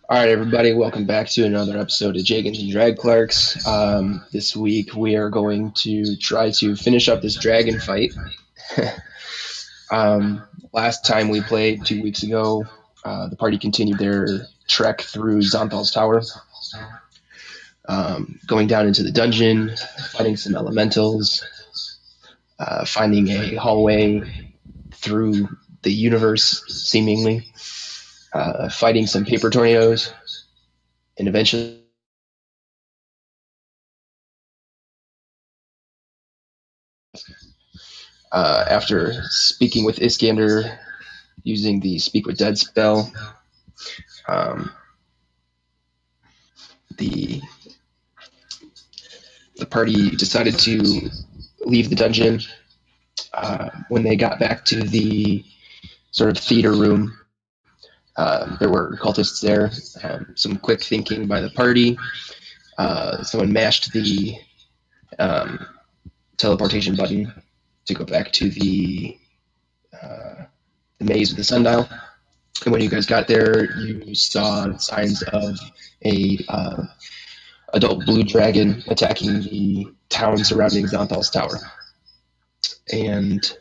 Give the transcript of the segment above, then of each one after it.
All right, everybody, welcome back to another episode of Jagans and Drag Clarks. This week we are going to try to finish up this dragon fight. Last time we played 2 weeks ago, the party continued their trek through Xonthal's tower, going down into the dungeon, fighting some elementals, finding a hallway through the universe, seemingly, fighting some paper tornadoes, and eventually after speaking with Iskander using the Speak with Dead spell, um, the the party decided to leave the dungeon. When they got back to the sort of theater room, there were cultists there. Some quick thinking by the party. Someone mashed the teleportation button to go back to the maze with the sundial. And when you guys got there, you saw signs of a adult blue dragon attacking the town surrounding Xonthal's tower. And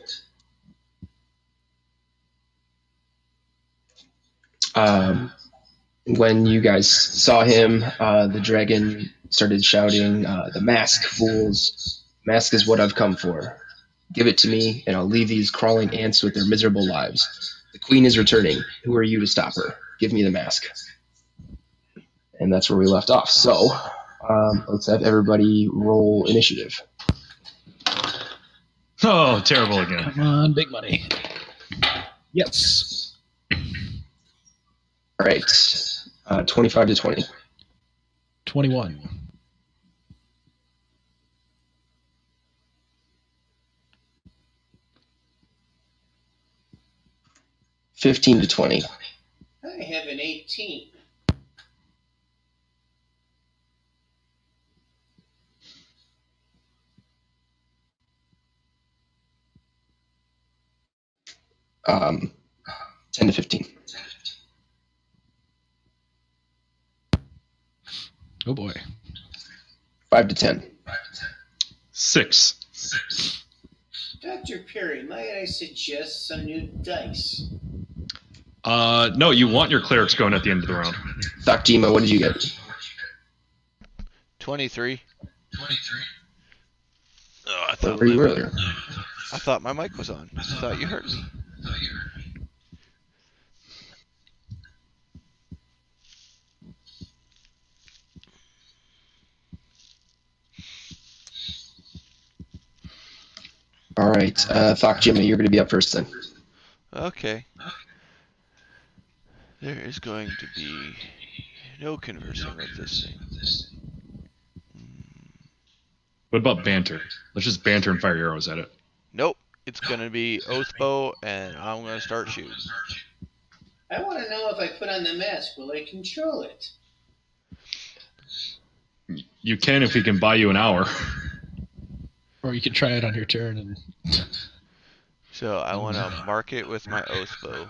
when you guys saw him, the dragon started shouting, "The mask, fools! Mask is what I've come for. Give it to me, and I'll leave these crawling ants with their miserable lives. The queen is returning. Who are you to stop her? Give me the mask." And that's where we left off. So let's have everybody roll initiative. Oh, terrible again. Come on, big money. Yes. All right, 25 to 20. 21. $15 to 20. I have an 18. Um, 10 to 15. Oh boy. 5 to 10. 6. Dr. Perry, might I suggest some new dice? No, you want your clerics going at the end of the round. Doc Dima, what did you get? 23. Oh, I Where thought were you earlier? I thought my mic was on. I thought you heard me. All right, Thok Jimmy, you're going to be up first then. Okay. There is going to be no conversing with this thing. What about banter? Let's just banter and fire arrows at it. Nope. It's going to be Oathbow, and I'm going to start shooting. I want to know if I put on the mask, will I control it? You can if we can buy you an hour. Or you can try it on your turn and So I want to mark it with my Oathbow.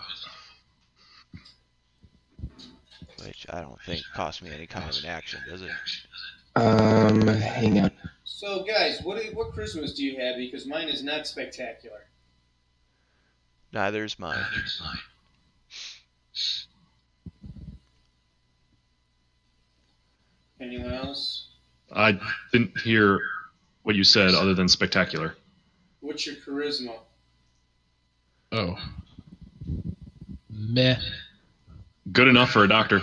Which I don't think costs me any kind of an action, does it? Hang on. So, guys, what Christmas do you have? Because mine is not spectacular. Neither is mine. Anyone else? I didn't hear what you said other than spectacular. What's your charisma? oh. Meh. Good enough for a doctor.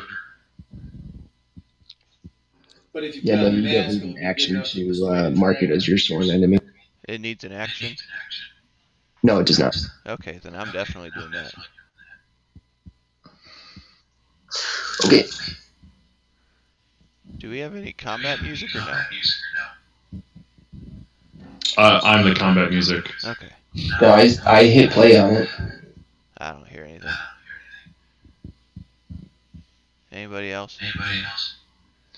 But if you Yeah, put no, on the you don't mask, need will an it be action good enough to persuade mark it the as your sworn enemy. It needs an action? No, it does not. Okay, then I'm definitely doing that. Okay. Do we have any combat music or no? I'm the combat music. Okay. No, I hit play on it. I don't hear anything. Anybody else?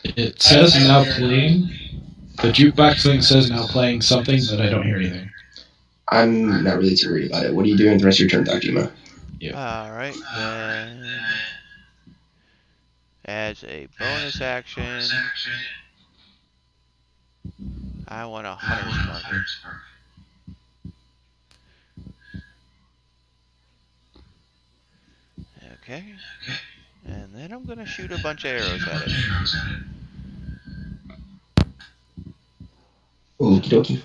It says now playing. The jukebox thing says now playing something, but I don't hear anything. I'm not really too worried about it. What are you doing the rest of your turn, Doc Dima? Alright, then... as a bonus action, I want a Hunter's Mark. Okay. And then I'm going to shoot a bunch of arrows at it. Okie dokie.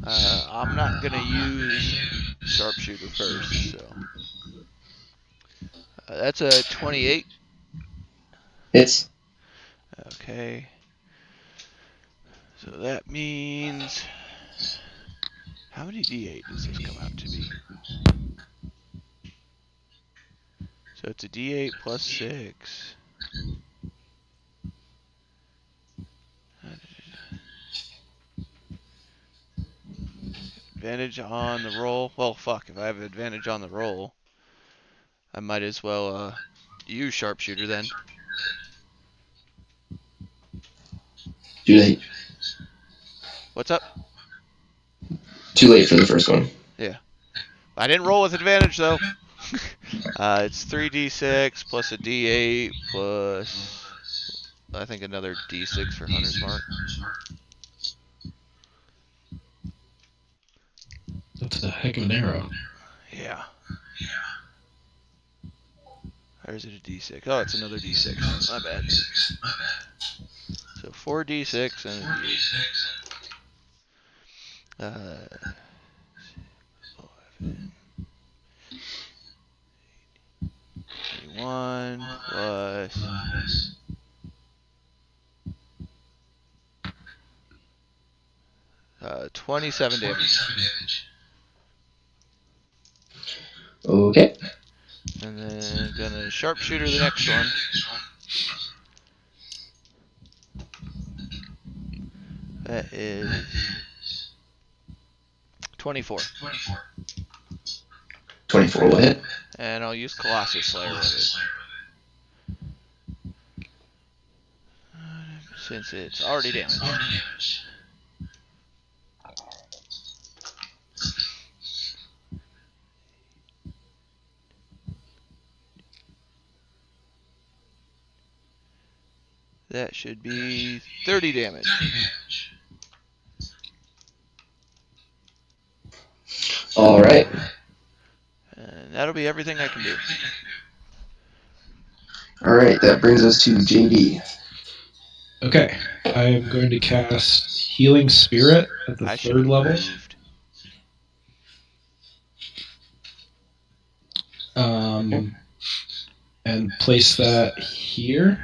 I'm not going to use Sharpshooter first, so. That's a 28. Hits. Okay. So that means... How many D8 does this come out to be? So it's a D8 plus 6. Advantage on the roll. Well, fuck, if I have advantage on the roll, I might as well use Sharpshooter then. Too late. What's up? Too late for the first one. Yeah. I didn't roll with advantage, though. It's 3d6 plus a d8 plus, I think, another d6 for Hunter's Mark. That's a heck of an arrow. Yeah. Or is it a d6? Oh, it's another d6. My bad. So 4d6 and a d8. 21 plus 27 damage. Okay. And then gonna Sharpshooter the next one. That is 24. 24 will hit. And I'll use Colossus Slayer with it. Since it's already damaged. That should be 30 damage. Alright. And that'll be everything I can do. Alright, that brings us to JD. Okay, I am going to cast Healing Spirit at the third level. And place that here.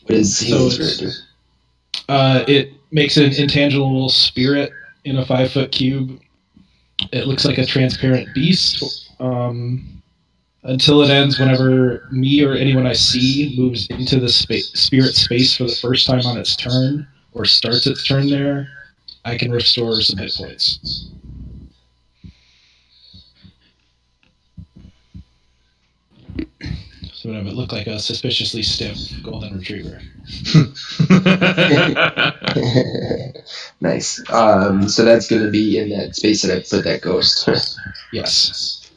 What does Healing Spirit do? It makes an intangible spirit in a 5-foot cube. It looks like a transparent beast. Until it ends, whenever me or anyone I see moves into the spirit space for the first time on its turn, or starts its turn there, I can restore some hit points. So it would look like a suspiciously stiff golden retriever. Nice. So that's going to be in that space that I put that ghost. Yes.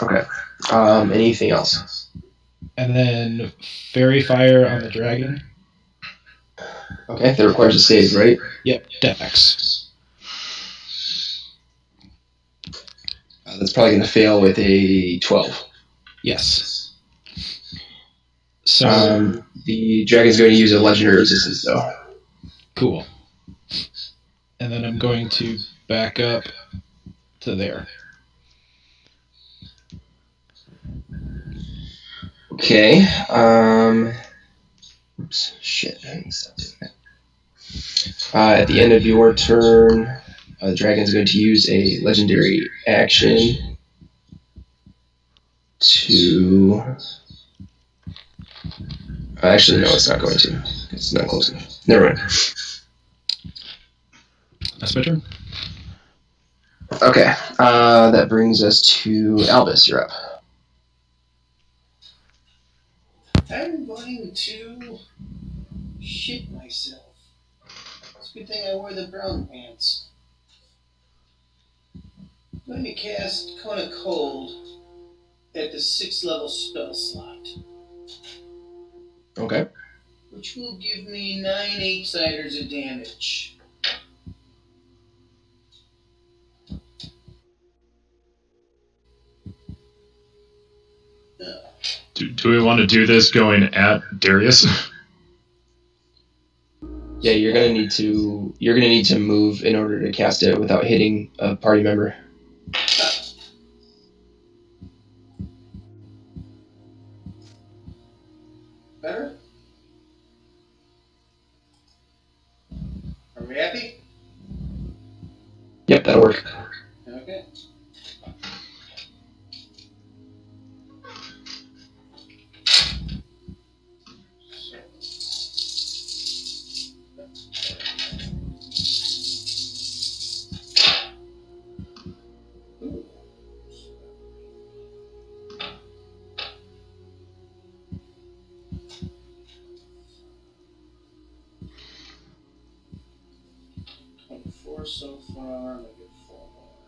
Okay. Anything else? And then Fairy Fire on the dragon. Okay, that requires a save, right? Yep, Dex. That's probably going to fail with a 12. Yes. So the dragon's going to use a legendary resistance, though. Cool. And then I'm going to back up to there. Okay. Oops. Shit. I need to stop doing that. At the end of your turn, the dragon's going to use a legendary action to... actually, no, it's not going to. It's not close enough. Never mind. That's my turn. Okay. That brings us to Albus. You're up. I'm going to shit myself. It's a good thing I wore the brown pants. I'm going to cast Cone of Cold at the 6th level spell slot, Okay. which will give me 9 8-siders of damage. Do we want to do this going at Darius? Yeah, you're gonna need to move in order to cast it without hitting a party member. Better? Are we happy? Yep, that'll work. Okay. Ooh. 24 so far. I'll get 4 more.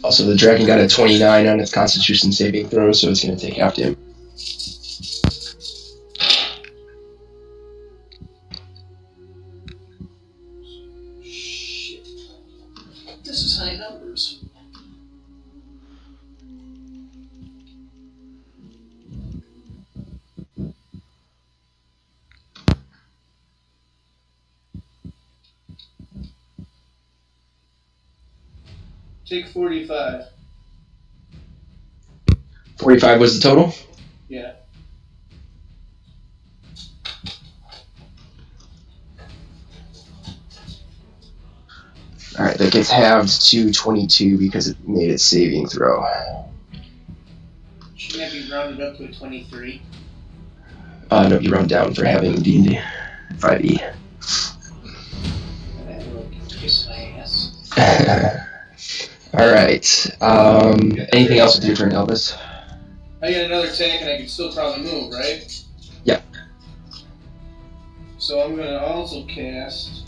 Also, the dragon got a 29 on its Constitution saving throw, so it's gonna take half damage. Shit. This is high numbers. Take 45. 45 was the total? Yeah. Alright, that gets halved to 22 because it made its saving throw. Shouldn't that be rounded up to a 23? No, you round down for having D&D 5e. That will kiss my ass. Alright, anything else with your turn, Elvis? I get another attack and I can still probably move, right? Yeah. So I'm gonna also cast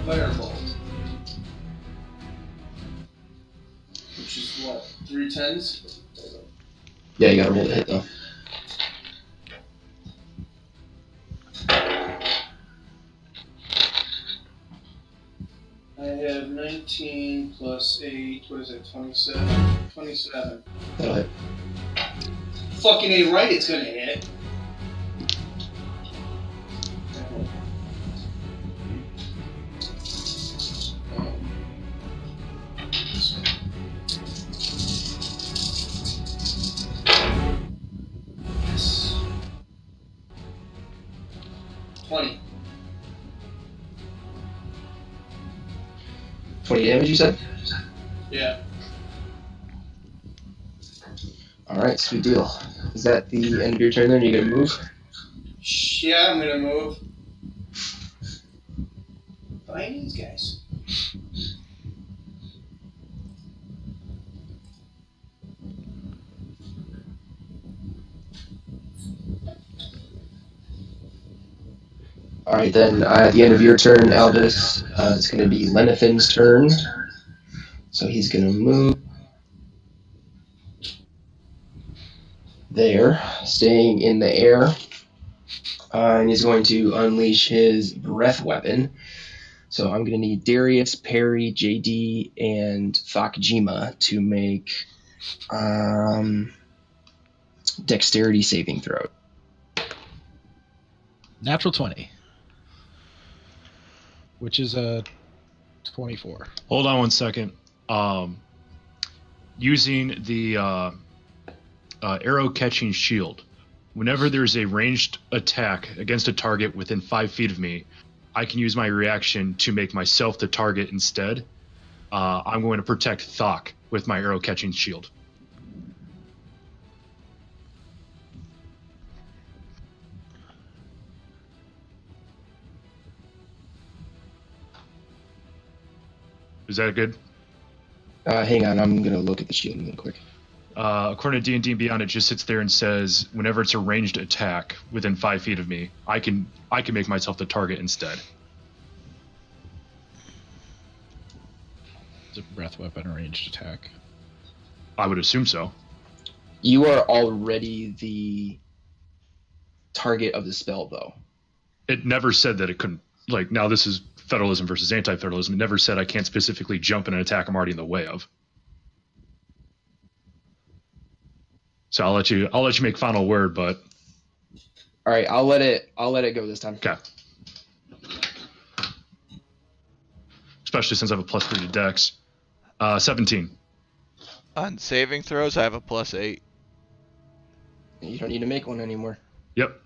Firebolt. Which is what? 3 10s? Yeah, you gotta roll the hit though. I have 19 plus 8, what is that, 27? 27. That'll hit. Fucking A right, it's gonna hit. Yes. 20. 20 damage, you said? Yeah. Alright, sweet deal. Is that the end of your turn then? You gonna move? Yeah, I'm gonna move. Find these guys. Alright then, at the end of your turn, Elvis, it's gonna be Lennithon's turn. So he's gonna move there, staying in the air. And he's going to unleash his breath weapon. So I'm going to need Darius, Perry, JD, and Fakjima to make dexterity saving throw. Natural 20. Which is a 24. Hold on one second. Using the arrow catching shield, whenever there's a ranged attack against a target within 5 feet of me, I can use my reaction to make myself the target instead. I'm going to protect Thok with my arrow catching shield. Is that good? Hang on, I'm going to look at the shield real quick. According to D&D Beyond, it just sits there and says, whenever it's a ranged attack within 5 feet of me, I can make myself the target instead. Is a breath weapon a ranged attack? I would assume so. You are already the target of the spell, though. It never said that it couldn't. Like, now this is federalism versus anti-federalism. It never said I can't specifically jump in an attack I'm already in the way of. So I'll let you make final word, but All right, I'll let it go this time. okay. Especially since I have a +3 to Dex. 17. On saving throws, I have a +8. You don't need to make one anymore. Yep.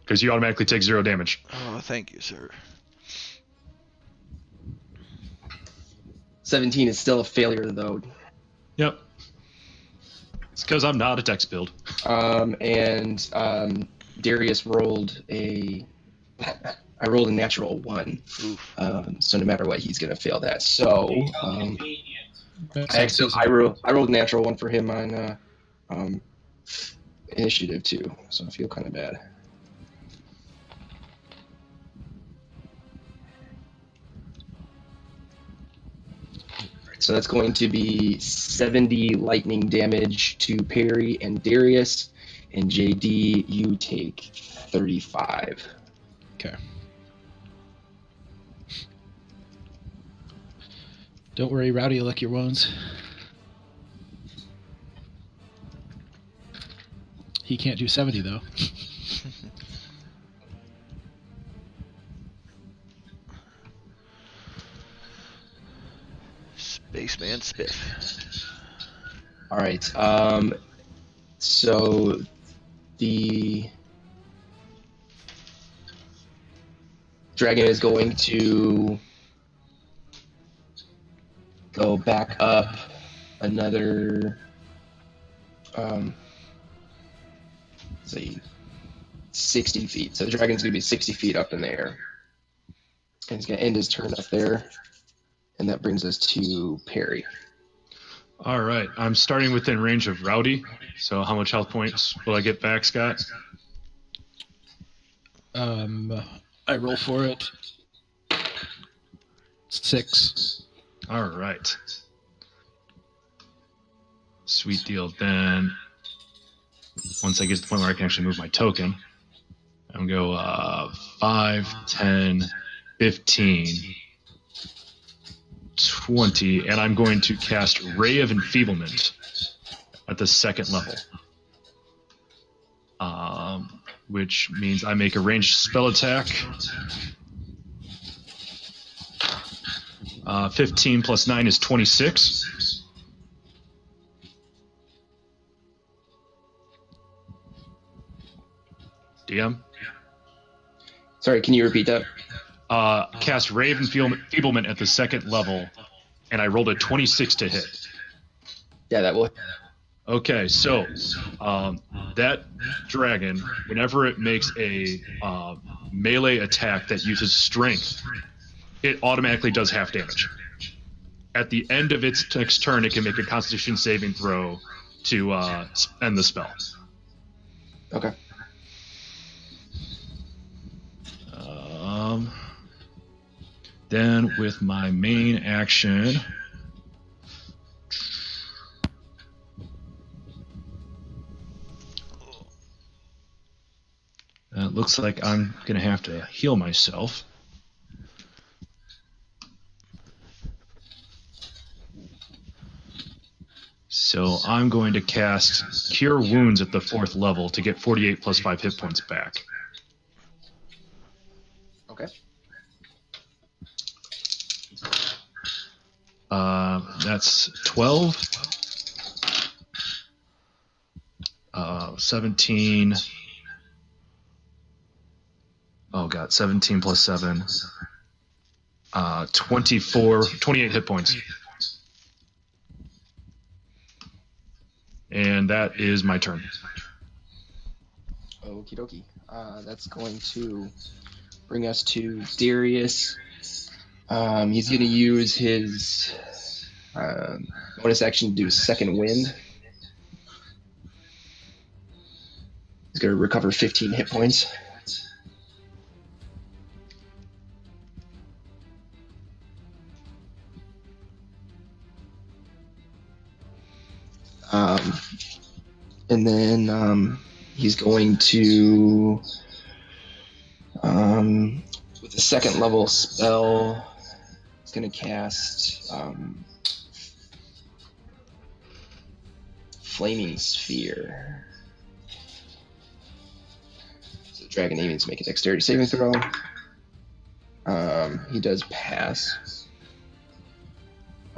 Because you automatically take 0 damage. Oh, thank you, sir. 17 is still a failure, though. Yep. It's because I'm not a Dex build. Darius rolled I rolled a natural 1. So no matter what, he's gonna fail that. So I rolled a natural 1 for him on initiative too. So I feel kind of bad. So that's going to be 70 lightning damage to Perry and Darius, and JD, you take 35. Okay. Don't worry, Rowdy will lick your wounds. He can't do 70, though. Spaceman Spiff. All right. So the dragon is going to go back up another, say, 60 feet. So the dragon's going to be 60 feet up in the air. And he's going to end his turn up there. And that brings us to Perry. All right. I'm starting within range of Rowdy. So how much health points will I get back, Scott? I roll for it. 6. All right. Sweet deal. Then once I get to the point where I can actually move my token, I'm going to go 5, 10, 15, 20, and I'm going to cast Ray of Enfeeblement at the 2nd level. Which means I make a ranged spell attack. 15 plus 9 is 26. DM? Sorry, can you repeat that? Cast Ray of Enfeeblement at the 2nd level, and I rolled a 26 to hit. Yeah, that will. Okay, so that dragon, whenever it makes a melee attack that uses strength, it automatically does half damage. At the end of its next turn, it can make a Constitution saving throw to end the spell. Okay. Then with my main action, it looks like I'm going to have to heal myself. So I'm going to cast Cure Wounds at the 4th level to get 48 plus 5 hit points back. Okay. That's 12. 17. Oh god, 17 plus 7. 28 hit points. And that is my turn. Okie dokie. That's going to bring us to Darius. He's going to use his bonus action to do Second Wind. going to recover 15 hit points. And then he's going to, with a second level spell, he's going to cast Flaming Sphere. So the dragon needs to make a dexterity saving throw. He does pass.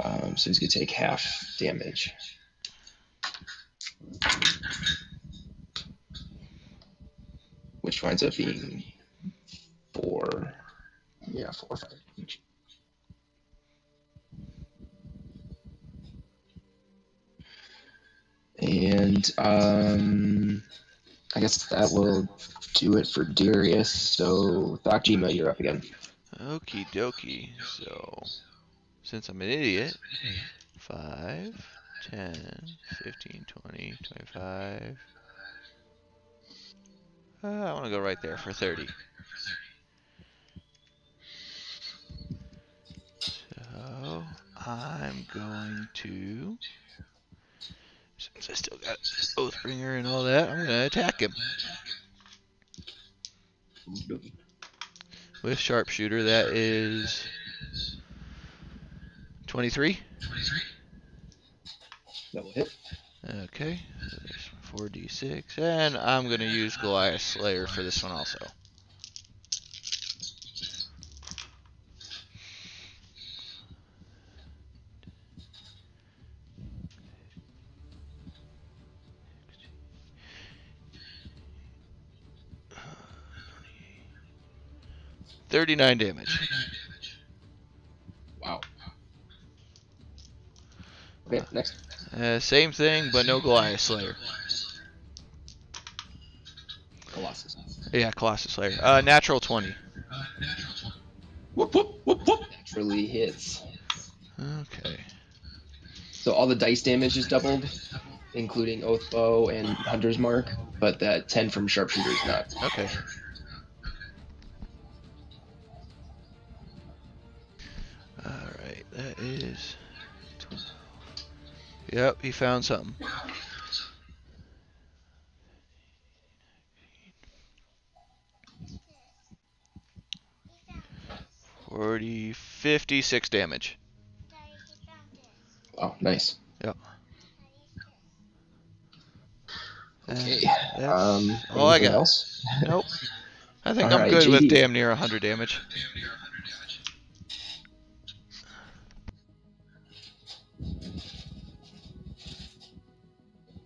So he's going to take half damage. Which winds up being 4. Yeah, 4 or 5 damage. And I guess that will do it for Darius. So, Thakjima, you're up again. Okie dokie. So, since I'm an idiot, 5, 10, 15, 20, 25. I want to go right there for 30. So, I'm going to, since I still got Oathbringer and all that, I'm going to attack him. With Sharpshooter, that is 23. That will hit. Okay, so there's 4d6, and I'm going to use Goliath Slayer for this one also. Uh, 39 damage. Wow. Okay, next. Same thing, but no Goliath Slayer. Colossus. Yeah, Colossus Slayer. Natural 20. Whoop, whoop, whoop, whoop. Naturally hits. Okay. So all the dice damage is doubled, including Oathbow and Hunter's Mark, but that 10 from Sharpshooter is not. Okay. Alright, that is 12. Yep, he found something. 56 damage. Oh, nice. Yep. Okay. That's all I got. Else? Nope. I think All I'm right, good with JD. damn near 100 damage.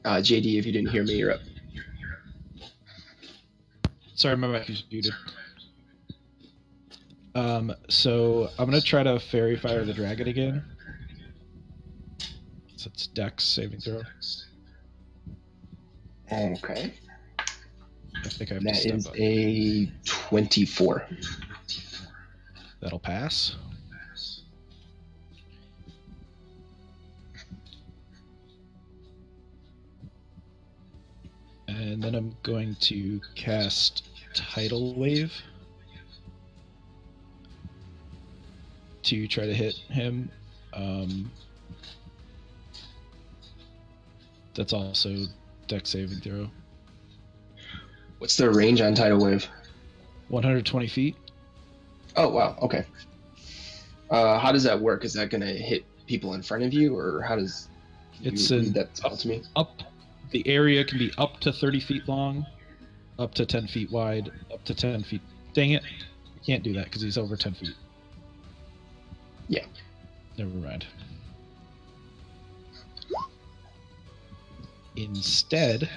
JD, if you didn't hear me, you're up. Sorry, my mic is muted. So I'm gonna try to Fairy Fire the Dragon again. So it's Dex saving throw. Okay. I think I have to That step is up. a 24. That'll pass. And then I'm going to cast Tidal Wave to try to hit him. That's also Dex saving throw. What's the range on Tidal Wave? 120 feet. Oh, wow. Okay. How does that work? Is that going to hit people in front of you, or how does can It's you read that spell to me? The area can be up to 30 feet long, up to 10 feet wide, up to 10 feet. Dang it. I can't do that because he's over 10 feet. Yeah. Never mind. Instead,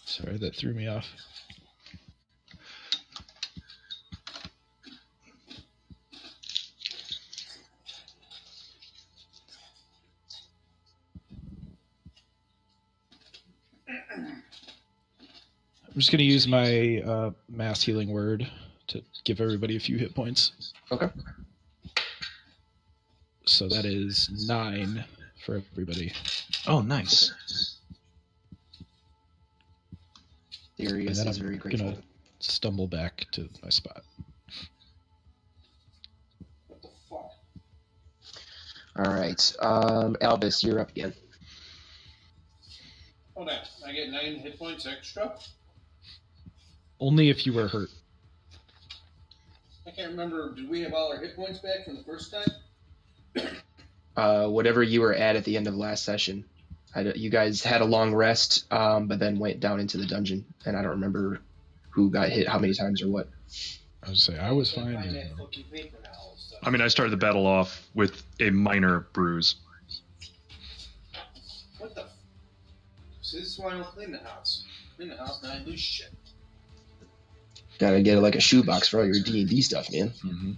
sorry, that threw me off. I'm just going to use my mass healing word to give everybody a few hit points. Okay. So that is 9 for everybody. Oh, nice. Darius And then is I'm very grateful. gonna stumble back to my spot. What the fuck? All right. Albus, you're up again. Hold on. I get 9 hit points extra? Only if you were hurt. I can't remember. Did we have all our hit points back from the first time? Whatever you were at the end of last session. You guys had a long rest, but then went down into the dungeon, and I don't remember who got hit how many times or what. I would say I was Can't fine. find and- that fucking paper now. all of a sudden. I mean, I started the battle off with a minor bruise. What the? See, this is why I don't clean the house. Clean the house, now I lose shit. Gotta get like a shoebox for all your D&D stuff, man. Mm-hmm.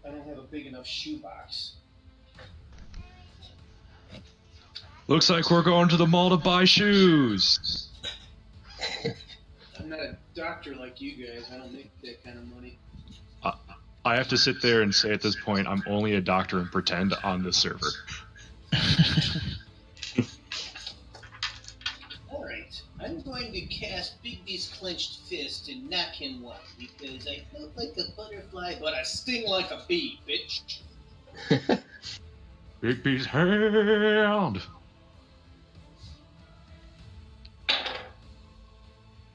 I don't have a big enough shoebox. Looks like we're going to the mall to buy shoes. I'm not a doctor like you guys. I don't make that kind of money. I have to sit there and say at this point, I'm only a doctor and pretend on this server. Alright, I'm going to cast Bigby's clenched fist and knock him one, because I float like a butterfly, but I sting like a bee, bitch. Bigby's hand.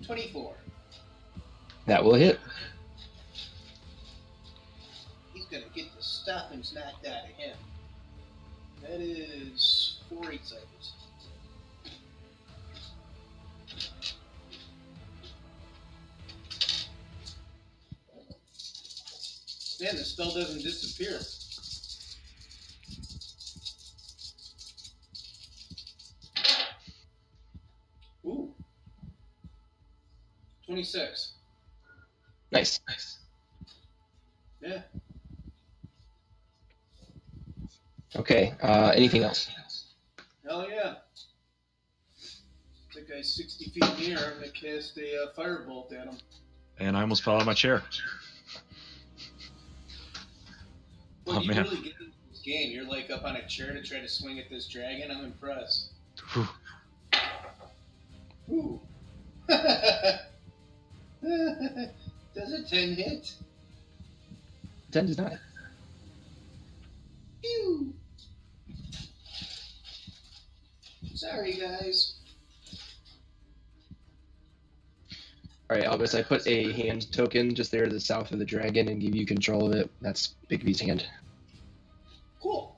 24. That will hit. He's gonna get the stoppings knocked out of him. That is 4 8 cycles. Man, the spell doesn't disappear. Ooh. 26. Nice. Yeah. Okay. Anything else? Hell yeah. That guy's 60 feet in the air. I'm gonna cast a firebolt at him. And I almost fell out of my chair. Well, Oh, you man. really get into this game. You're like up on a chair to try to swing at this dragon. I'm impressed. Whew. Ooh. Does a 10 hit? 10 does not. Phew. Sorry, guys. Alright, Albus, I put a hand token just there to the south of the dragon and give you control of it. That's Bigby's hand. Cool.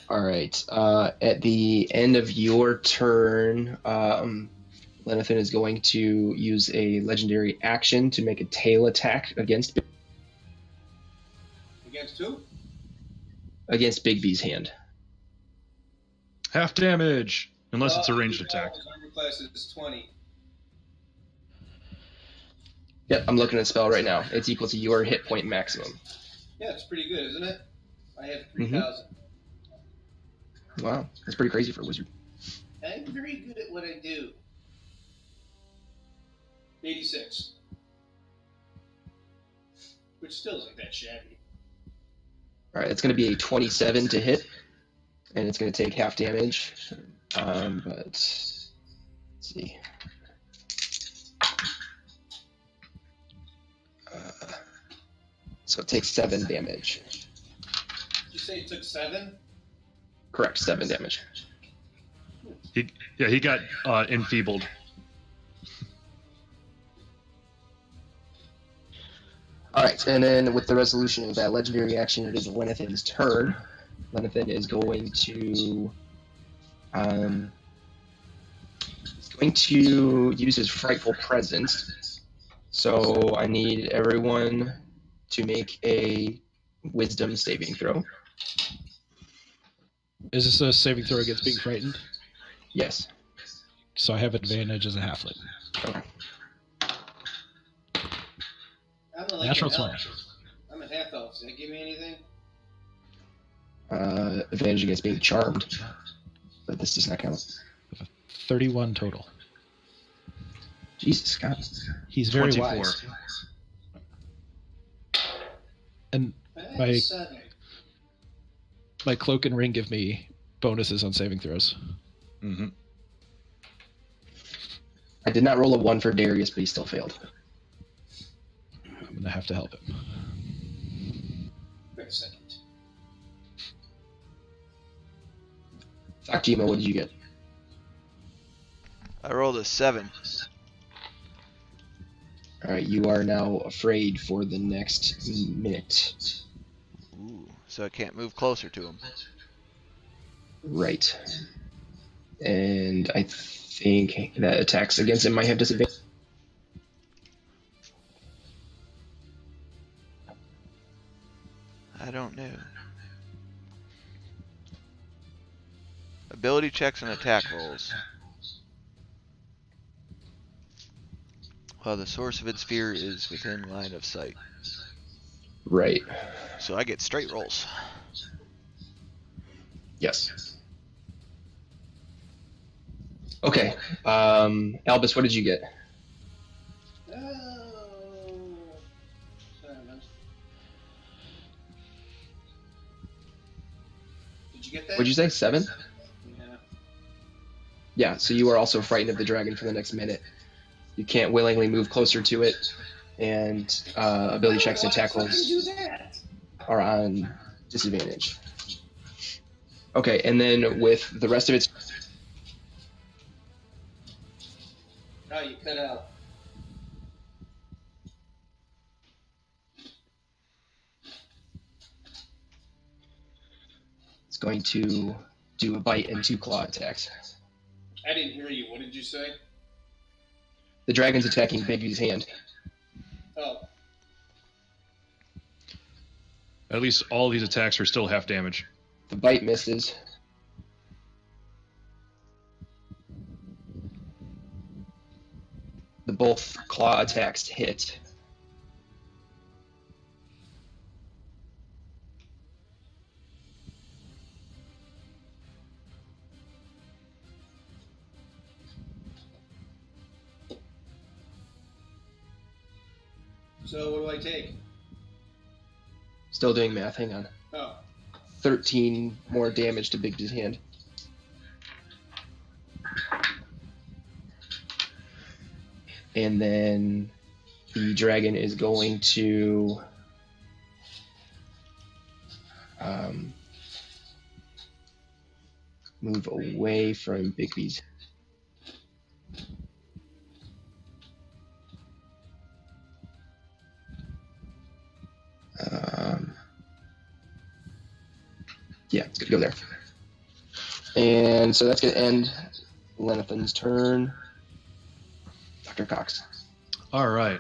Alright, at the end of your turn, Lennithon is going to use a legendary action to make a tail attack against Against who? Bigby's hand. Half damage. Unless it's a ranged attack. His armor class is 20. Yep, I'm looking at the spell right now. It's equal to your hit point maximum. Yeah, it's pretty good, isn't it? I have 3,000. Wow, that's pretty crazy for a wizard. I'm very good at what I do. 86. Which still isn't that shabby. Alright, it's going to be a 27 to hit, and it's going to take half damage. But let's see. So it takes 7 damage. Did you say it took 7? Correct, 7 damage. He got enfeebled. Alright, and then with the resolution of that legendary action, it is Lennithon's turn. Lennithon is going to use his frightful presence. So I need everyone to make a wisdom saving throw. Is this a saving throw against being frightened? Yes. So I have advantage as a halfling. Okay. I'm like Natural an elf. 20. I'm a half elf. Does that give me anything? Advantage against being charmed. but this does not count. 31 total. Jesus God. He's very 24. wise. And Hey, seven. my cloak and ring give me bonuses on saving throws. Mm-hmm. I did not roll a 1 for Darius, but he still failed. I'm going to have to help him. Wait a second. Sakjima, what did you get? I rolled a 7. Alright, you are now afraid for the next minute. Ooh, so I can't move closer to him. Right. And I think that attacks against him might have disadvantage. I don't know. Ability checks and attack rolls. While the source of its fear is within line of sight. Right. So I get straight rolls. Yes. Okay. Albus, what did you get? Oh, 7. Did you get that? What'd you say? 7? Yeah. Yeah, so you are also frightened of the dragon for the next minute. You can't willingly move closer to it, and ability checks and attack rolls do that? are on disadvantage. Okay, and then with the rest of its... Oh, you cut out. It's going to do a bite and 2 claw attacks. I didn't hear you. What did you say? The dragon's attacking Bigby's hand. Oh, At least all these attacks are still half damage. The bite misses. The both claw attacks hit. so what do I take? Still doing math, hang on. Oh, 13 more damage to Bigby's hand. And then the dragon is going to move away from Bigby's. Yeah, it's gonna go there. And so that's gonna end Lennithon's turn. Dr. Cox. All right.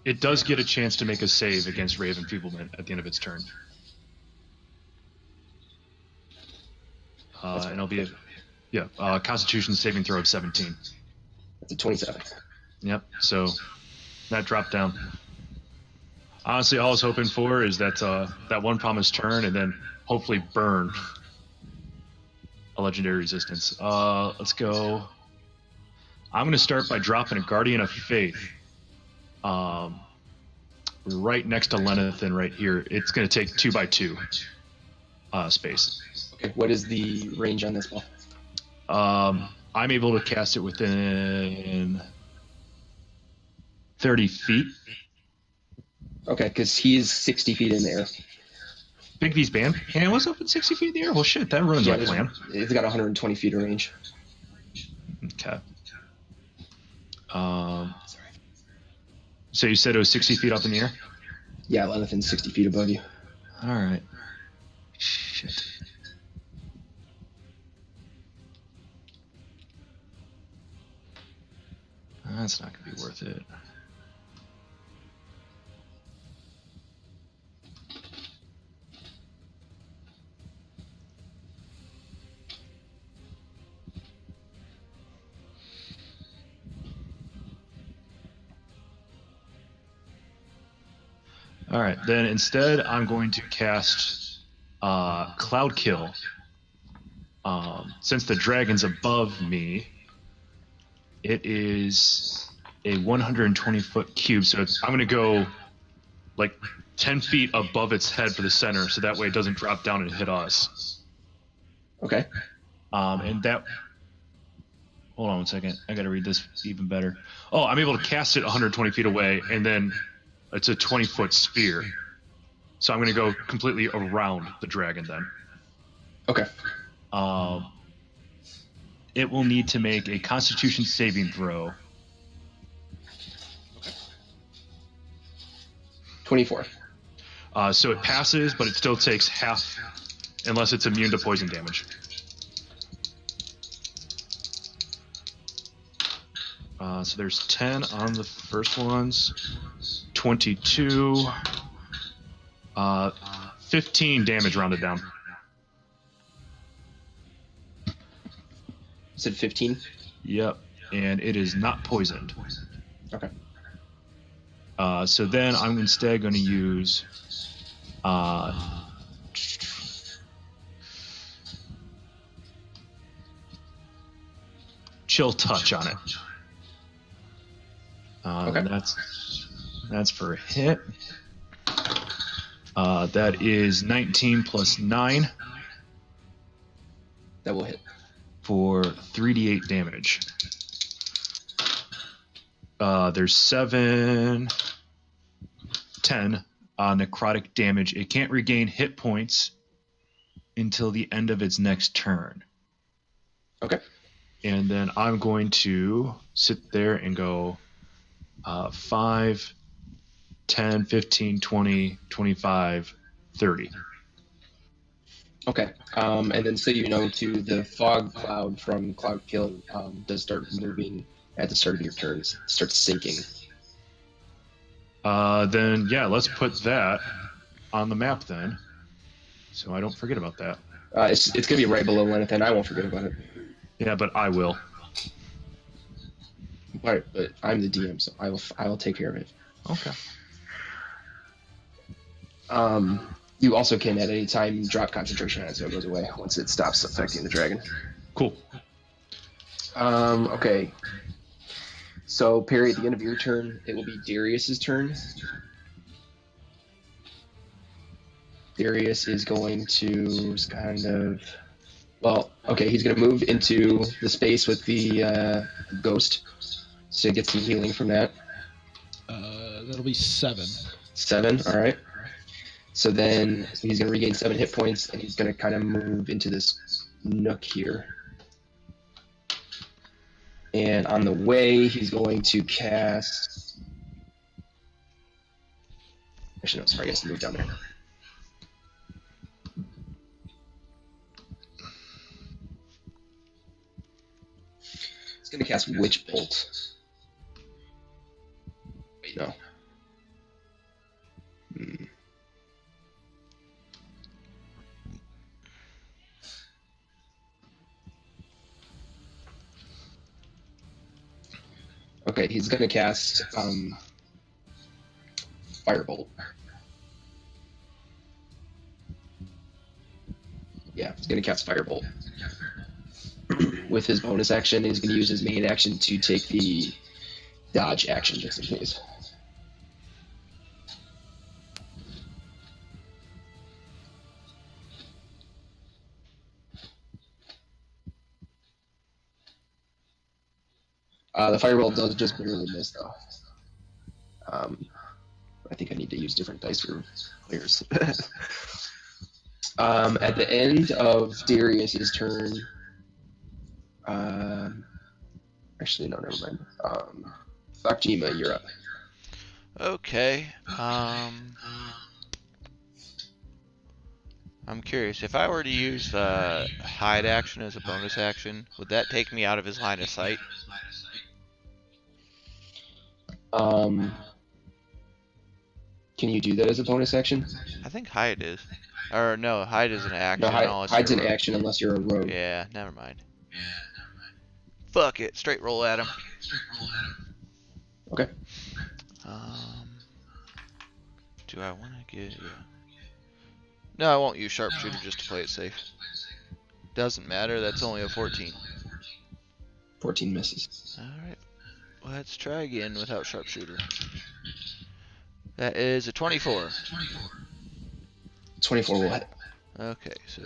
It does get a chance to make a save against Rave Enfeeblement at the end of its turn. And it'll be a Constitution saving throw of 17. That's a 27. Yep. So that dropped down. Honestly, all I was hoping for is that that one promised turn, and then hopefully burn a legendary resistance. Let's go. I'm going to start by dropping a Guardian of Faith right next to Lennithon right here. It's going to take 2x2 space. Okay, what is the range on this ball? I'm able to cast it within 30 feet. Okay, because he's 60 feet in the air. Big V's band hand was up at 60 feet in the air? Well, shit, that ruins my plan. It's got 120 feet of range. Okay. So you said it was 60 feet up in the air? Yeah, Lennithon's 60 feet above you. All right. Shit. That's not going to be worth it. All right, then instead I'm going to cast Cloud Kill Since the dragon's above me, it is a 120-foot cube. So I'm going to go like 10 feet above its head for the center, so that way it doesn't drop down and hit us. Okay. And that... Hold on one second. I got to read this even better. Oh, I'm able to cast it 120 feet away, and then it's a 20-foot sphere. So I'm going to go completely around the dragon then. Okay. It will need to make a Constitution saving throw. 24. So it passes, but it still takes half, unless it's immune to poison damage. So there's 10 on the first ones, 22, 15 damage rounded down. You said 15? Yep, and it is not poisoned. Okay. So then I'm instead going to use Chill Touch on it. Okay. That's for a hit. That is 19 plus 9 That will hit. for 3d8 damage. There's 7, 10 necrotic damage. It can't regain hit points until the end of its next turn. Okay. And then I'm going to sit there and go 5, 10, 15, 20, 25, 30. Okay. And then so you know, too, the fog cloud from Cloud Kill does start moving at the start of your turns. It starts sinking. Then, yeah, let's put that on the map then, so I don't forget about that. It's going to be right below Lennithon. I won't forget about it. Yeah, but I will. Right, but I'm the DM, so I will take care of it. Okay. You also can at any time drop concentration on it, so it goes away once it stops affecting the dragon. Cool. Okay. So, Perry, at the end of your turn, it will be Darius's turn. Darius is going to kind of... Well, okay, he's going to move into the space with the ghost, so get some healing from that. That'll be 7. 7, alright. So then he's going to regain 7 hit points, and he's going to kind of move into this nook here. And on the way, he's going to cast... Actually, no, sorry, I guess to move down there. He's going to cast Witch Bolt. Wait, no. Okay, he's going to cast Firebolt. Yeah, he's going to cast Firebolt. With his bonus action, he's going to use his main action to take the dodge action just in case. The Firebolt does just barely miss, though. I think I need to use different dice for players. At the end of Darius's turn... actually, no, never mind. Fakjima, you're up. Okay. I'm curious. If I were to use hide action as a bonus action, would that take me out of his line of sight? Can you do that as a bonus action? I think hide is. Or no, hide is an action. No, hide's an action unless you're a rogue. Yeah, never mind. Fuck it, straight roll at him. Okay. Do I want to get... Yeah. No, I won't use sharpshooter just to play it safe. Doesn't matter. That's only a 14. 14 misses. Alright. Let's try again without sharpshooter. That is a 24. 24 will hit. Okay, so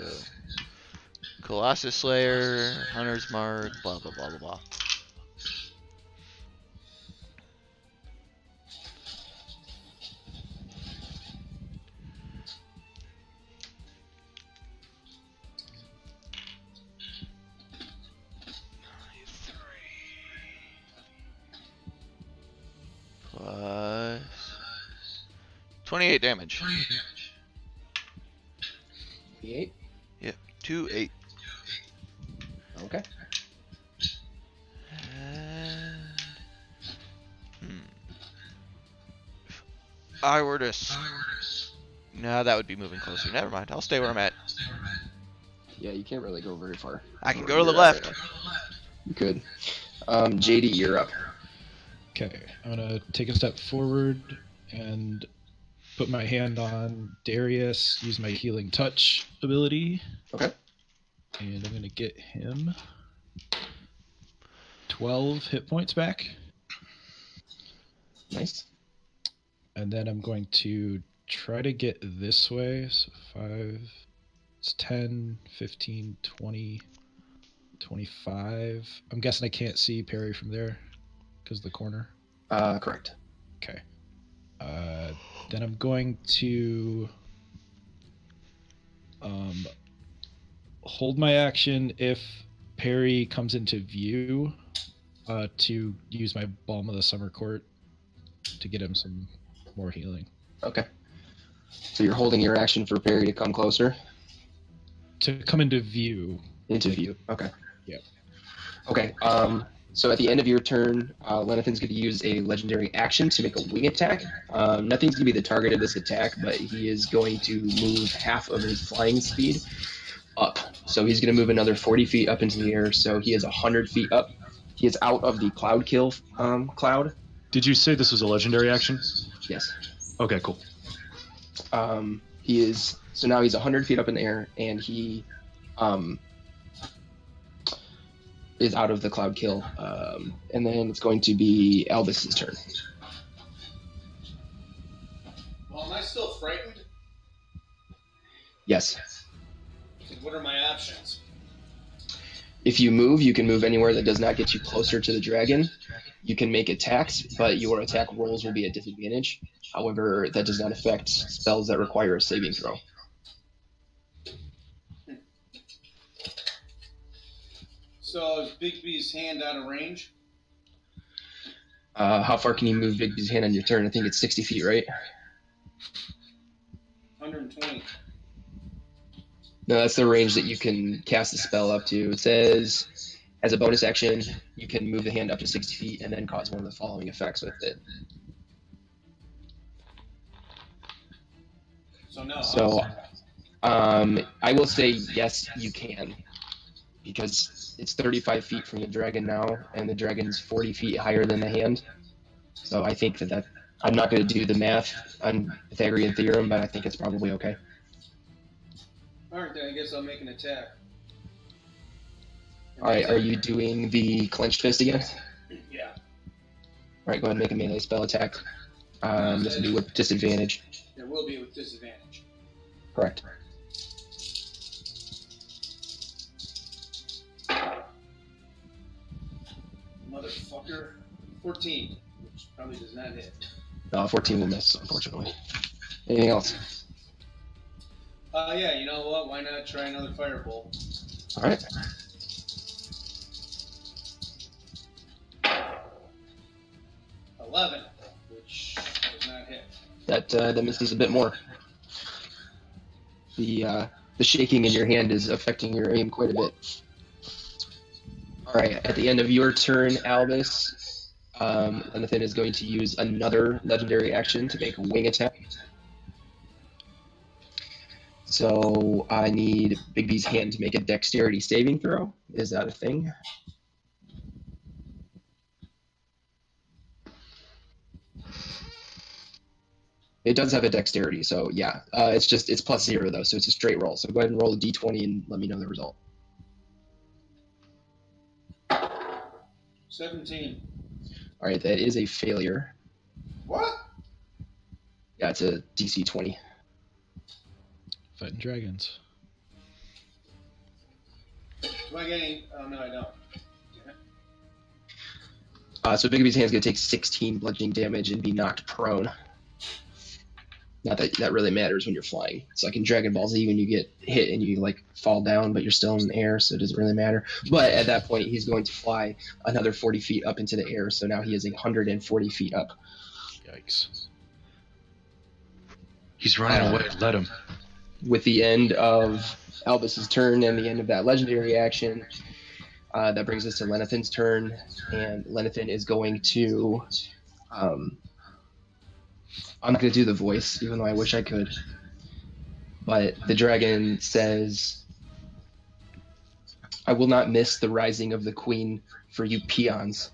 Colossus Slayer, Hunter's Mark, blah blah blah blah blah. Plus 28 damage. 8. Yep, 2-8. Okay. And, if I were to. No, that would be moving closer. Never mind. I'll stay where I'm at. Yeah, you can't really go very far. I can go to the left. You could. JD, you're up. Okay, I'm gonna take a step forward and put my hand on Darius, use my healing touch ability. Okay. And I'm gonna get him 12 hit points back. Nice. And then I'm going to try to get this way. So 5, it's 10, 15, 20, 25. I'm guessing I can't see Perry from there because of the corner. Correct. Okay. Then I'm going to hold my action if Perry comes into view to use my Balm of the Summer Court to get him some more healing. Okay. So you're holding your action for Perry to come closer? To come into view. Into view. Okay. Yep. Okay. So at the end of your turn, Lennithon's going to use a legendary action to make a wing attack. Nothing's going to be the target of this attack, but he is going to move half of his flying speed up. So he's going to move another 40 feet up into the air, so he is 100 feet up. He is out of the cloud kill cloud. Did you say this was a legendary action? Yes. Okay, cool. He is, so now he's 100 feet up in the air, and he is out of the cloud kill. And then it's going to be Albus's turn. Well, am I still frightened? Yes. What are my options? If you move, you can move anywhere that does not get you closer to the dragon. You can make attacks, but your attack rolls will be at disadvantage. However, that does not affect spells that require a saving throw. So is Bigby's hand out of range? How far can you move Bigby's hand on your turn? I think it's 60 feet, right? 120. No, that's the range that you can cast the spell up to. It says, as a bonus action, you can move the hand up to 60 feet and then cause one of the following effects with it. So no. So, I will say yes, you can, because it's 35 feet from the dragon now, and the dragon's 40 feet higher than the hand. So I think that I'm not going to do the math on Pythagorean theorem, but I think it's probably okay. Alright, then I guess I'll make an attack. Alright, are you doing the clenched fist again? Yeah. Alright, go ahead and make a melee spell attack. This will be with disadvantage. There will be with disadvantage. Correct. Motherfucker. 14, which probably does not hit. 14 will miss, unfortunately. Anything else? Yeah, you know what? Why not try another firebolt? Alright. $11, which does not hit. That misses a bit more. The shaking in your hand is affecting your aim quite a bit. Alright, at the end of your turn, Albus, Lennithon is going to use another legendary action to make a wing attack. So I need Bigby's hand to make a dexterity saving throw. Is that a thing? It does have a dexterity, so yeah. It's plus 0 though, so it's a straight roll. So go ahead and roll a d20 and let me know the result. 17. All right, that is a failure. What? Yeah, it's a DC 20. Fighting dragons. Do I get any? Oh, no, I don't. So Bigaby's hand's going to take 16 bludgeoning damage and be knocked prone. Not that that really matters when you're flying. It's like in Dragon Ball Z when you get hit and you like fall down, but you're still in the air, so it doesn't really matter. But at that point, he's going to fly another 40 feet up into the air, so now he is 140 feet up. Yikes. He's running away. Let him. With the end of Albus's turn and the end of that legendary action, that brings us to Lennithon's turn, and Lennithon is going to... I'm not going to do the voice, even though I wish I could. But the dragon says, I will not miss the rising of the queen for you peons.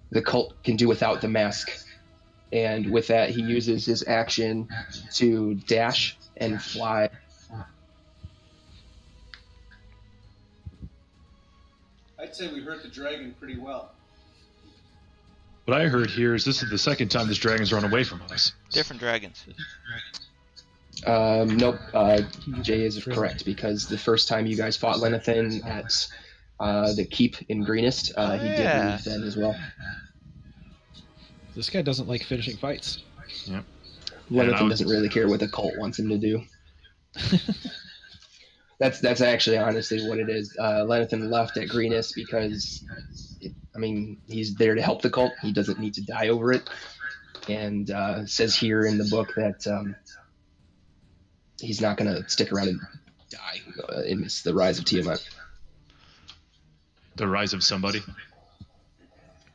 The cult can do without the mask. And with that, he uses his action to dash and fly. I'd say we hurt the dragon pretty well. What I heard here is this is the second time this dragon's run away from us. Different dragons. Nope. Jay is correct, because the first time you guys fought Lennithon at the keep in Greenest, he did lose then as well. This guy doesn't like finishing fights. Yep. Lennithon doesn't really care what the cult wants him to do. That's actually honestly what it is. Lennithon left at Greenest because, he's there to help the cult. He doesn't need to die over it. And says here in the book that he's not going to stick around and die in the rise of Tiamat. The rise of somebody.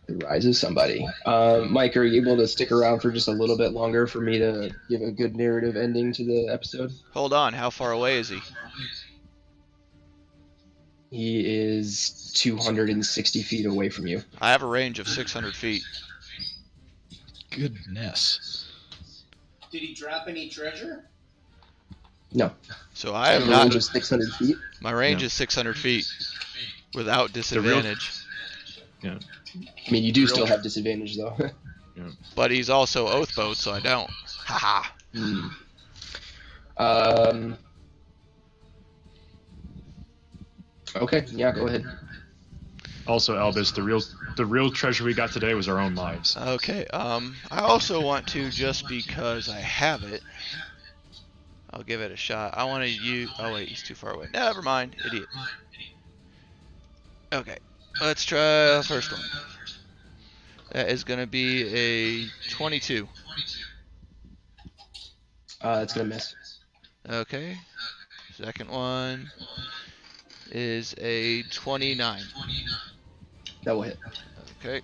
The rise of somebody. Mike, are you able to stick around for just a little bit longer for me to give a good narrative ending to the episode? Hold on, how far away is he? He is 260 feet away from you. I have a range of 600 feet. Goodness. Did he drop any treasure? No. So I have Your not. range is 600 feet. My range is 600 feet without disadvantage. Yeah. I mean, you do still have disadvantage, though. But he's also Oathbow, so I don't. Haha. Okay, yeah, go ahead. Also, Albus, the real treasure we got today was our own lives. Okay. I also want to, just because I have it, I'll give it a shot. I want to use. Oh wait, he's too far away. Never mind, idiot. Okay, let's try the first one. That is going to be a 22. It's gonna miss. Okay. Second one is a 29. That will hit. Okay.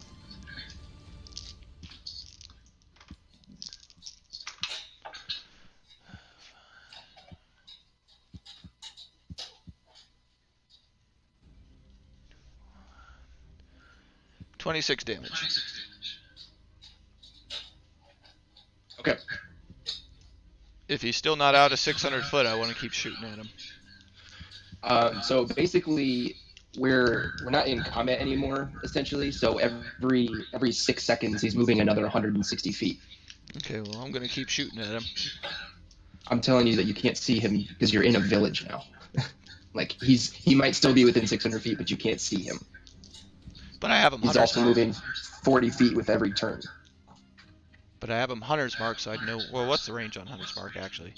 $26 damage. Okay. If he's still not out of 600 foot, I want to keep shooting at him. So basically, we're not in combat anymore, essentially. So every 6 seconds, he's moving another 160 feet. Okay, well, I'm going to keep shooting at him. I'm telling you that you can't see him because you're in a village now. Like, he might still be within 600 feet, but you can't see him. But I have him He's hunter's also mark. moving 40 feet with every turn. But I have him hunter's mark, so I'd know. Well, what's the range on hunter's mark, actually?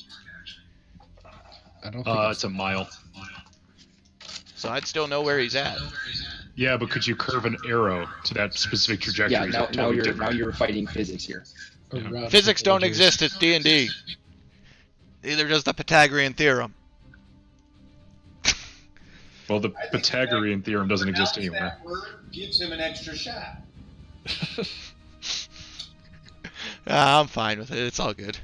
I don't think It's a mile. So I'd still know where he's at. Yeah, but could you curve an arrow to that specific trajectory? Yeah, Is now that totally different? you're fighting physics here. around Physics don't villages. exist. It's D&D. Neither does the Pythagorean theorem. Well, the Pythagorean theorem doesn't exist Pronounce anywhere. that word gives him an extra shot. I'm fine with it. It's all good.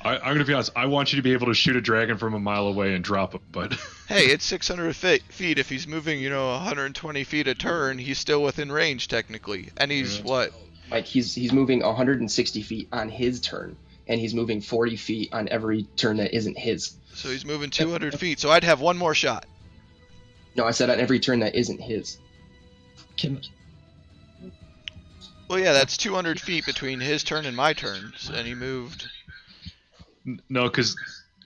I'm going to be honest. I want you to be able to shoot a dragon from a mile away and drop him, but Hey, it's 600 feet. If he's moving, 120 feet a turn, he's still within range technically. And he's what? Like, he's moving 160 feet on his turn, and he's moving 40 feet on every turn that isn't his. So he's moving 200 feet. So I'd have one more shot. No, I said on every turn that isn't his. Can Well, yeah, that's 200 feet between his turn and my turns, and he moved. No, because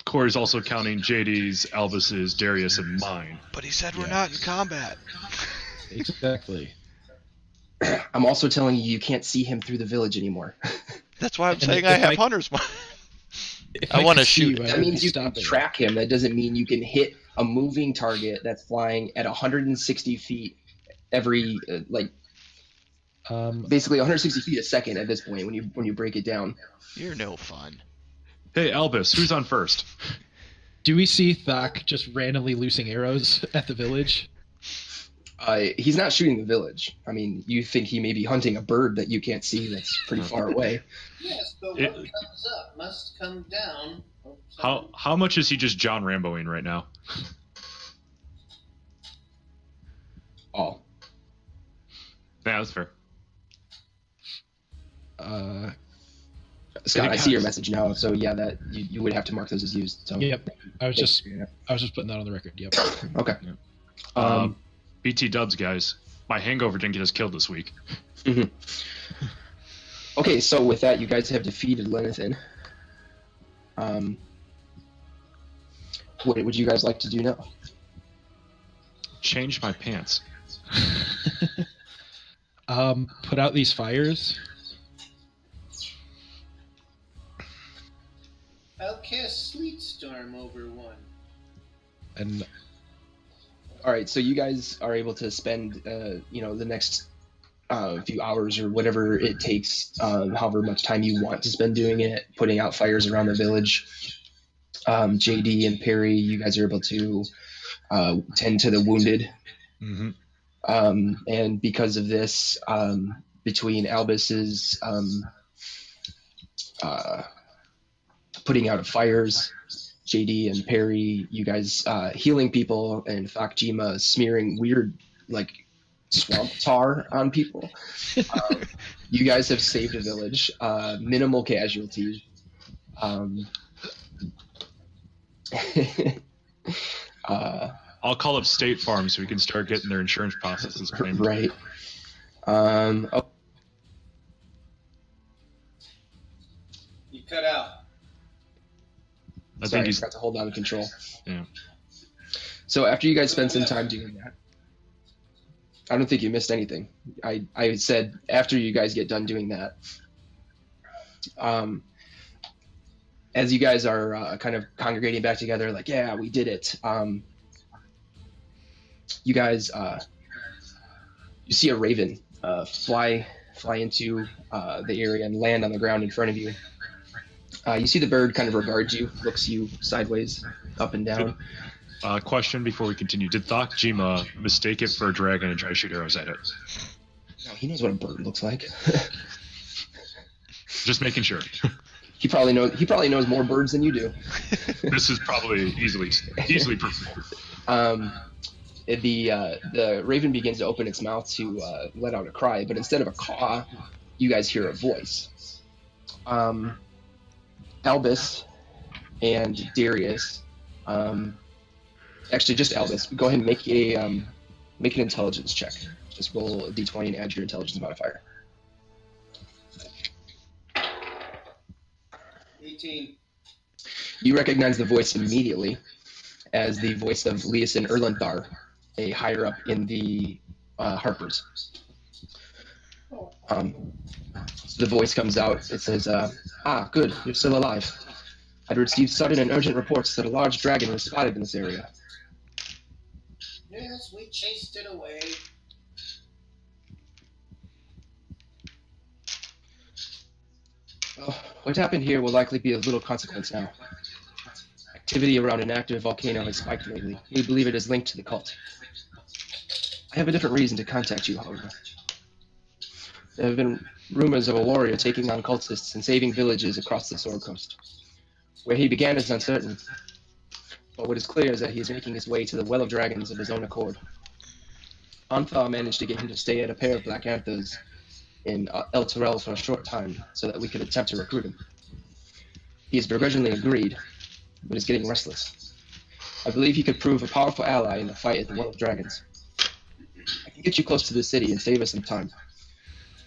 Corey's also counting JD's, Albus's, Darius, and mine. But he said we're Yeah. not in combat. exactly. I'm also telling you, you can't see him through the village anymore. That's why I'm And saying if I have I- hunter's mark. If I wanna could see shoot. you, I That would means be you can stopping. track him. That doesn't mean you can hit a moving target that's flying at 160 feet every basically 160 feet a second at this point when you break it down. You're no fun. Hey, Albus, who's on first? Do we see Thok just randomly loosing arrows at the village? He's not shooting the village. I mean, you think he may be hunting a bird that you can't see that's pretty far away. Yes, but It- what comes up must come down. How much is he just John Ramboing right now? All. Yeah, that's fair. Scott, I see your message now. So yeah, that you would have to mark those as used. So Yep. I was just yeah. putting that on the record. Yep. Okay. BT dubs, guys. My hangover didn't get us killed this week. Okay, so with that, you guys have defeated Lennithon. What would you guys like to do now? Changed my pants. Put out these fires. I'll cast Sleet Storm over one. And All right, so you guys are able to spend, the next few hours or whatever it takes, however much time you want to spend doing it, putting out fires around the village. JD and Perry, you guys are able to tend to the wounded. Mm-hmm. And because of this, between Albus's putting out of fires, JD and Perry, you guys healing people, and Fakjima smearing weird swamp tar on people. You guys have saved a village. Minimal casualties. I'll call up State Farm so we can start getting their insurance processes claimed. Right. You cut out. I Sorry, think he's. I forgot to hold on to control. Yeah. So after you guys spend some time doing that, I don't think you missed anything. I said after you guys get done doing that, as you guys are kind of congregating back together, like, yeah, we did it. You guys, you see a raven fly into the area and land on the ground in front of you. You see the bird kind of regards you, looks you sideways, up and down. Question before we continue. Did Fakjima mistake it for a dragon and try to shoot arrows at it? No, he knows what a bird looks like. Just making sure. He probably knows more birds than you do. This is probably easily performed. The raven begins to open its mouth to let out a cry, but instead of a caw, you guys hear a voice. Albus and Darius, actually just Albus, go ahead and make an intelligence check. Just roll a d20 and add your intelligence modifier. 18. You recognize the voice immediately as the voice of Leosin Erlenthar, a higher up in the Harpers. So the voice comes out. It says, good, you're still alive. I'd received sudden and urgent reports that a large dragon was spotted in this area. Yes, we chased it away. Well, what happened here will likely be of little consequence now. Activity around an active volcano has spiked lately. We believe it is linked to the cult. I have a different reason to contact you, however. There have been rumors of a warrior taking on cultists and saving villages across the Sword Coast. Where he began is uncertain, but what is clear is that he is making his way to the Well of Dragons of his own accord. Xonthal managed to get him to stay at a pair of Black Anthers in El Terrell for a short time so that we could attempt to recruit him. He has begrudgingly agreed, but is getting restless. I believe he could prove a powerful ally in the fight at the Well of Dragons. I can get you close to the city and save us some time.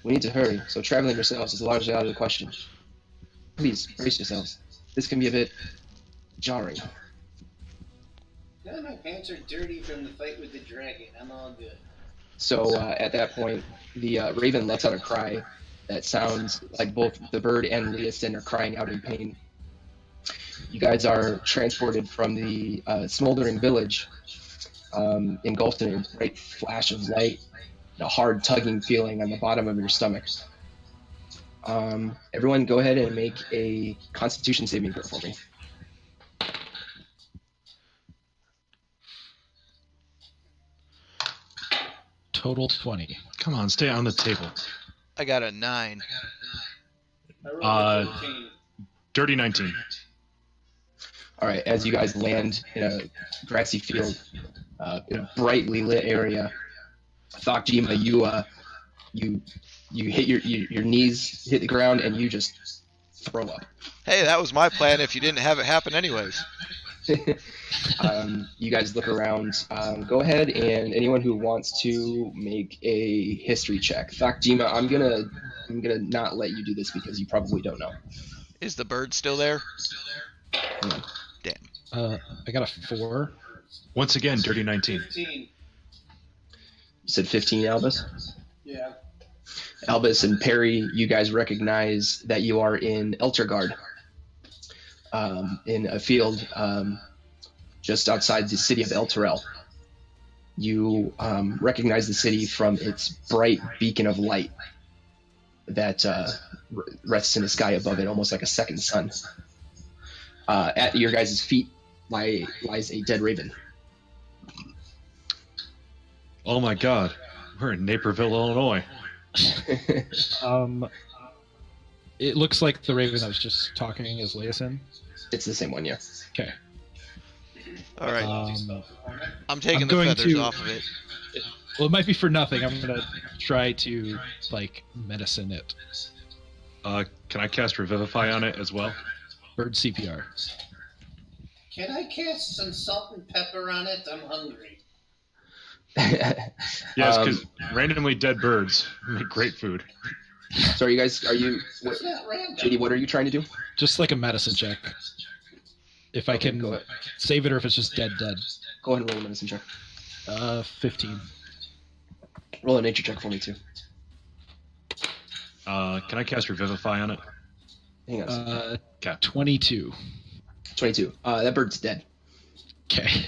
We need to hurry, so traveling yourselves is largely out of the question. Please, brace yourselves. This can be a bit jarring. No, my pants are dirty from the fight with the dragon. I'm all good. So at that point, the raven lets out a cry that sounds like both the bird and Leosin are crying out in pain. You guys are transported from the smoldering village, engulfed in a bright flash of light, and a hard tugging feeling on the bottom of your stomach. Everyone go ahead and make a constitution saving throw for me. Total 20. Come on, stay on the table. I got a 9. I rolled a 13. Dirty 19. All right, as you guys land in a grassy field, in a brightly lit area, Thakjima, you hit your knees hit the ground and you just throw up. Hey, that was my plan if you didn't have it happen anyways. You guys look around. Go ahead and anyone who wants to make a history check. Thakjima, I'm gonna not let you do this because you probably don't know. Is the bird still there? Hang on. Damn. I got a 4. Once again, dirty 19. 15. You said 15, Albus? Yeah. Albus and Perry, you guys recognize that you are in Eltergard, in a field just outside the city of Elturel. You recognize the city from its bright beacon of light that rests in the sky above it, almost like a second sun. At your guys' feet lies a dead raven. Oh my god. We're in Naperville, Illinois. It looks like the raven that was just talking is Leosin. It's the same one, yeah. Okay. All right. I'm taking I'm the going feathers to- off of it. Well, it might be for nothing. I'm gonna try to medicine it. Can I cast Revivify on it as well? Bird CPR. Can I cast some salt and pepper on it? I'm hungry. Yes, because randomly dead birds make great food. So are you guys? It's not random. JD? What are you trying to do? Just like a medicine check. If I can go ahead. save it or if it's just dead. Go ahead and roll a medicine check. 15. Roll a nature check for me too. Can I cast Revivify on it? Hang on. a second. 22. 22. That bird's dead. Okay.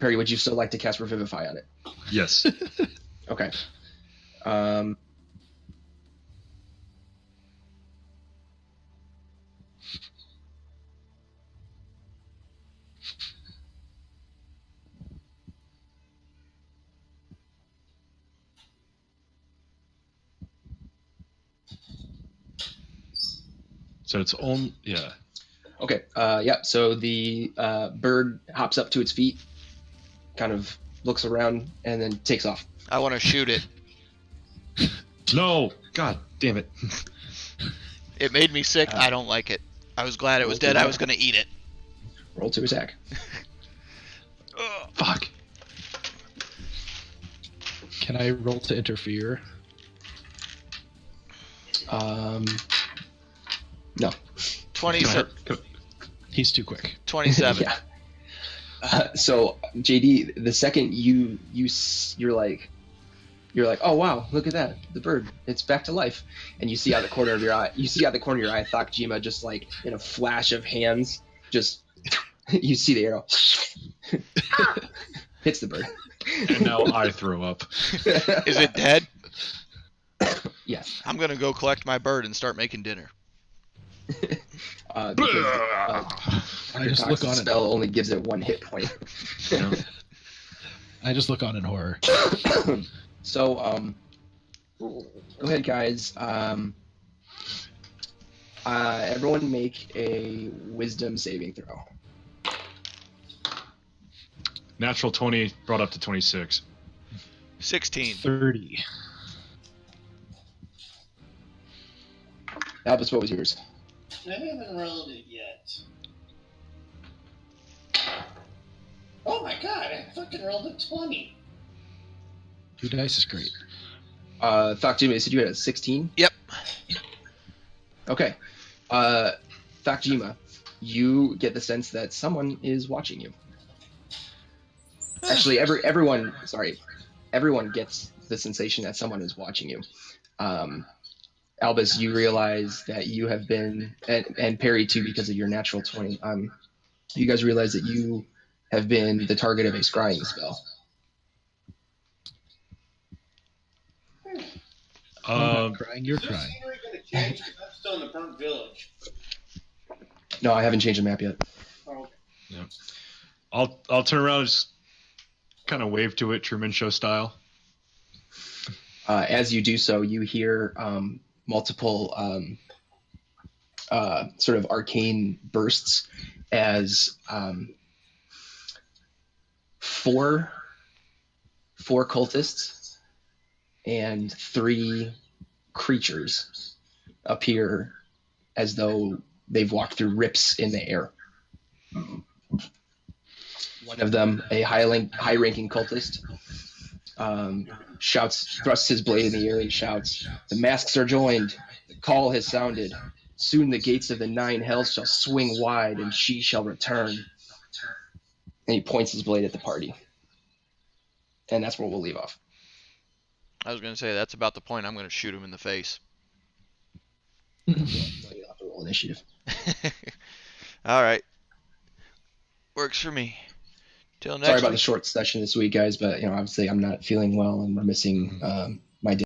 Perry, would you still like to cast Revivify on it? Yes. Okay. So it's on. Yeah. Okay. Yeah. So the bird hops up to its feet, kind of looks around, and then takes off. I want to shoot it. No! God damn it. It made me sick. I don't like it. I was glad it was dead. I was going to eat it. Roll to attack. Ugh. Fuck. Can I roll to interfere? No. 27. He's too quick. 27. Yeah. So JD, the second you're like, oh wow, look at that, the bird, it's back to life, and you see out the corner of your eye, Thakjima just like in a flash of hands, just you see the arrow hits the bird. And now I throw up. Is it dead? Yes. I'm going to go collect my bird and start making dinner. Because, I just look on it. spell only gives it 1 hit point. I just look on in horror. So, go ahead, guys. Everyone make a wisdom saving throw. Natural 20 brought up to 26. 16. 30. Albus, what was yours? I haven't rolled it yet. Oh my god, I fucking rolled a 20. 2 dice is great. Thakjima, said you had a 16? Yep. Okay. Thakjima, you get the sense that someone is watching you. Actually, everyone gets the sensation that someone is watching you. Albus, you realize that you have been, and Perry too, because of your natural 20. You guys realize that you have been the target of a scrying spell. I'm not crying, you're Is this crying. scenery going to change? 'Cause I'm still in the burnt village. No, I haven't changed the map yet. Oh, okay. Yeah. I'll turn around and just kind of wave to it, Truman Show style. As you do so, you hear multiple sort of arcane bursts as four cultists and 3 creatures appear as though they've walked through rips in the air. One of them, a high-ranking cultist, thrusts his blade in the air and shouts, "The masks are joined. The call has sounded. Soon the gates of the 9 hells shall swing wide, and she shall return." And he points his blade at the party. And that's where we'll leave off. I was going to say, that's about the point I'm going to shoot him in the face. No, you'll have to roll initiative. Alright. Works for me. Till next Sorry about week. the short session this week, guys, but obviously I'm not feeling well, and we're missing